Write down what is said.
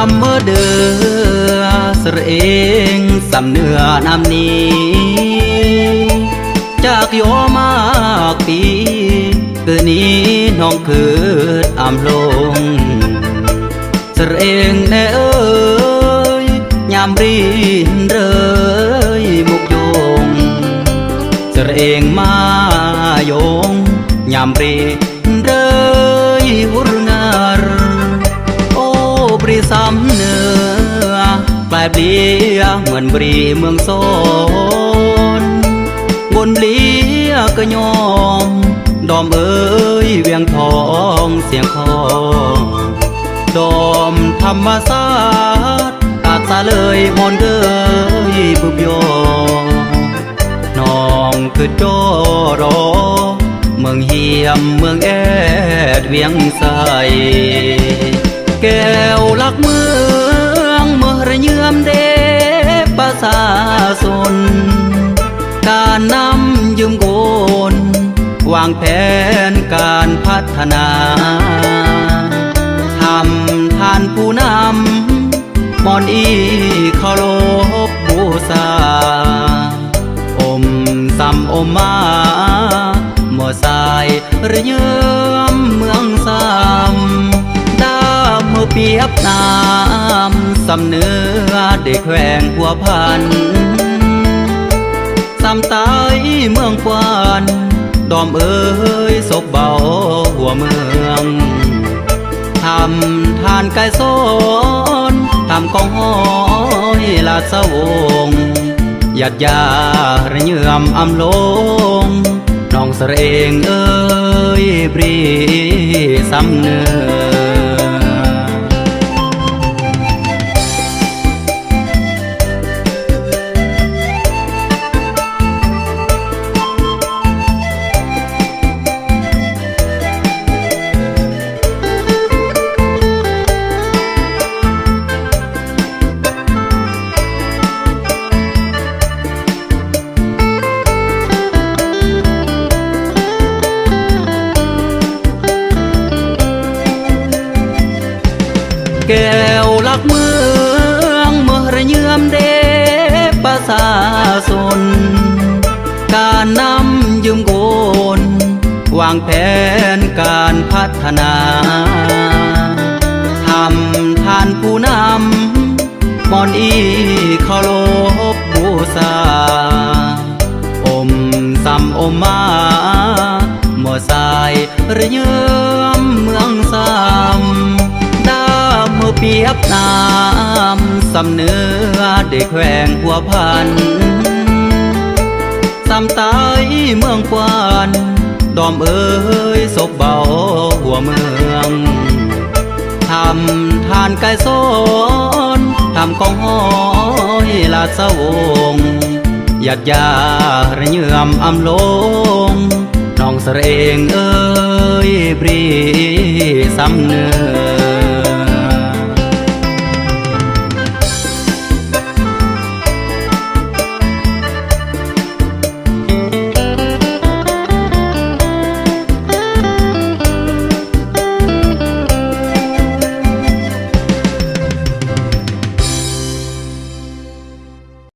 ำเมื่อเดือสระเองสำเนื้อนำนี้จากโยมากปีคืนนี้น้องคืดอำลงสระเองแน่เอ้ยยามรีนเลยมุกโยงสระเองมาโยงยามรีเลยหุรงารโอ้บรีซ้ำเนื้อปลายเปลี่ยเหมือนบรีเมืองโซนบนเปลี่ยก็ยอมดอมเอ้ยเวียงทองเสียงคอดอมธรรมศาสตร์ตากสาเลยมอนเกยบุบโยน้องคือโจรอเมืองเฮียมเมืองแอดเวียงใสแก้วลักเมืองเมื่อระเยื่อมเดประสาสนการนำยืมโกนวางแผนการพัฒนาทำทานผู้นำมอนอีเคารพบูชาอมซ้ำอมมาหมอสายระเยื่อมเมืองซ้ำดามเมื่อเปียบน้ำสำเนื้อเด็กแขวงหัวพันซ้ำตายเมืองกวานดอมเอ้ยศพเบาหัวเมืองทำทานกายซ้อนทำกองห้อยลาดสะวงหยัดยาระเยื่อมอำลงน้องเสรเองเอ้ยบรีซ้ำเนื้อแก้วลักเมืองเมื่อระเยื่อมเดประสาสนการนำยืมโกนวางแผนการพัฒนาทำทานผู้นำมอนอีเคารพบูชาอมซ้ำอมมาหมอสายระเยื่อมเมืองซ้ำเมื่อเปียบน้ำสำเนื้อเด็กแขวงหัวพันซ้ำตายเมืองกวานดอมเอ้ยศพเบาหัวเมืองทำทานกายซ้อนทำกองห้อยลาดสะวงหยัดยาระเยื่อมอำลงน้องเสรเองเอ้ยบรีซ้ำเนื้อ